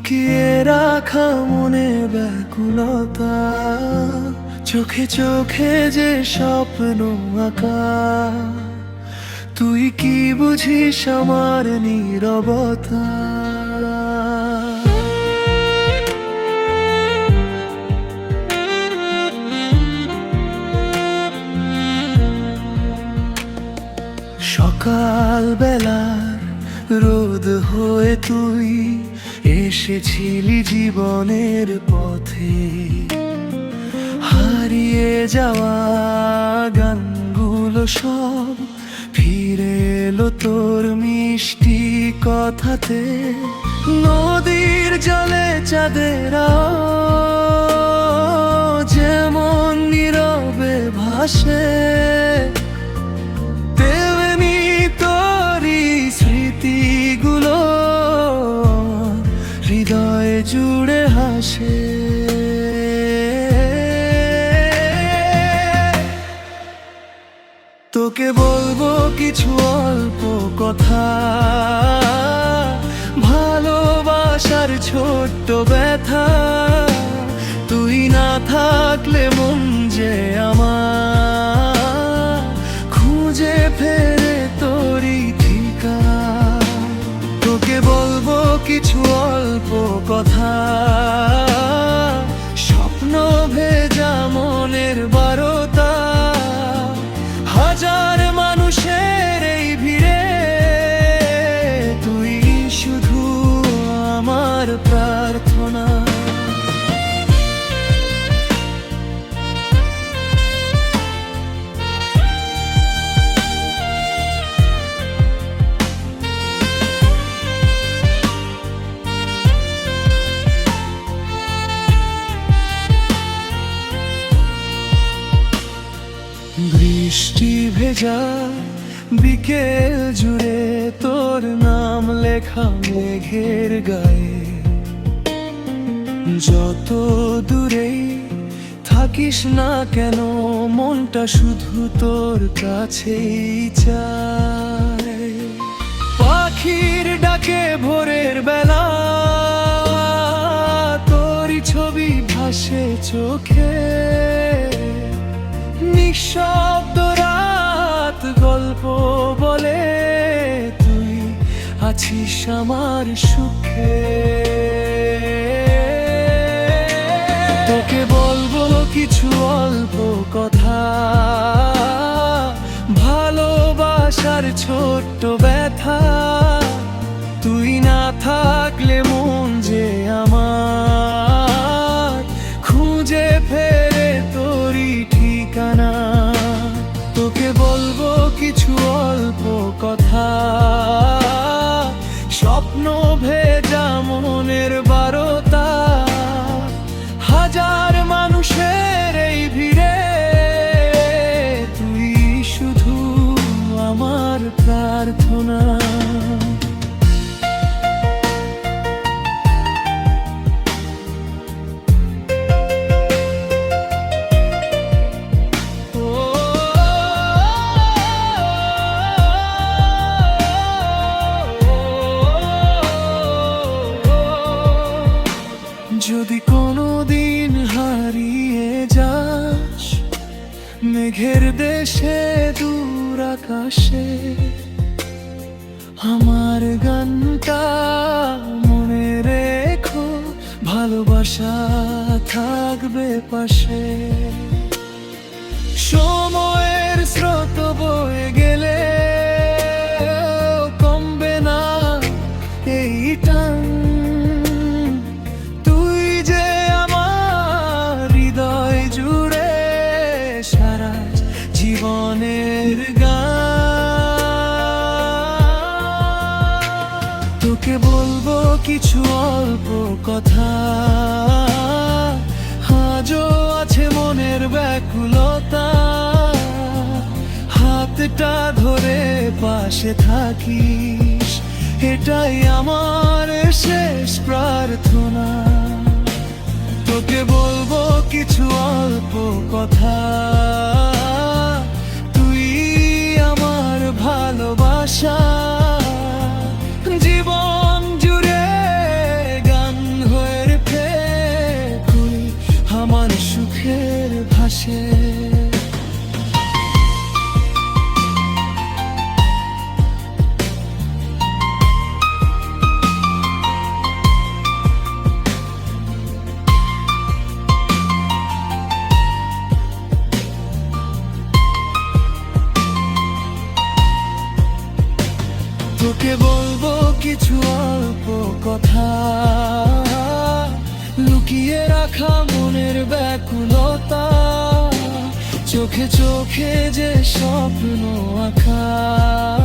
লুকিয়ে রাখা মনে ব্যাকুলতা, চোখে চোখে যে স্বপ্ন আঁকা। তুই কি বুঝিস আমার নীরবতা? সকাল বেলার রোদ হয়ে তুই এসেছিলি জীবনের পথে। হারিয়ে যাওয়া গানগুলো সব ফিরে এলো তোর মিষ্টি কথাতে। নদীর জলে চাঁদেরা যেমন নীরবে ভাসে, তেমনি তোরই স্মৃতিগুলো হৃদয়ে জুড়ে হাসে। তোকে বলবো কিছু অল্প কথা, ভালোবাসার ছোট্ট ব্যথা। তুই না থাকলে মন যে আমার খুঁজে ফেরে তোরই ঠিকানা। তোকে বলবো কিছু অল্প কথা, স্বপ্ন ভেজা মনের বারতা। হাজার মানুষের এই ভিড়ে তুই শুধু আমার প্রার্থনা। বৃষ্টি ভেজা বিকেল জুড়ে তোর নাম লেখা মেঘের গায়ে। যত দূরেই থাকিস না কেন মনটা শুধু তোর কাছেই চায়। পাখির ডাকে ভোরের বেলা তোরই ছবি ভাসে চোখে। নিঃশব্দ রাত গল্প বলে তুই আছিস আমার সুখে। তোকে বলবো কিছু অল্প কথা, ভালোবাসার ছোট্ট ব্যথা। তুই না থাকলে মন যে আমার খুঁজে ফেরে তোরই ঠিকানা। তোকে বলবো কিছু অল্প কথা, স্বপ্ন ভেজা মনের বারতা। হাজার মানুষের এই ভিড়ে তুই শুধু আমার প্রার্থনা। যদি কোনোদিন হারিয়ে যাস মেঘের দেশে দূর আকাশে, আমার গানটা মনে রেখো, ভালোবাসা থাকবে পাশে। সময়ের স্রোত বয়ে গেলে কমবে না এই টান। জীবনের গান তোকে বলবো কিছু অল্প কথা, আজও আছে মনের ব্যাকুলতা। হাতটা ধরে পাশে থাকিস এটাই আমার শেষ প্রার্থনা। তোকে বলবো কিছু অল্প কথা, তুই আমার ভালোবাসা। জীবন জুড়ে গান সুখের ভাসে। তোকে বলবো কিছু অল্প কথা, লুকিয়ে রাখা মনের ব্যাকুলতা, চোখে চোখে যে স্বপ্ন আঁকা।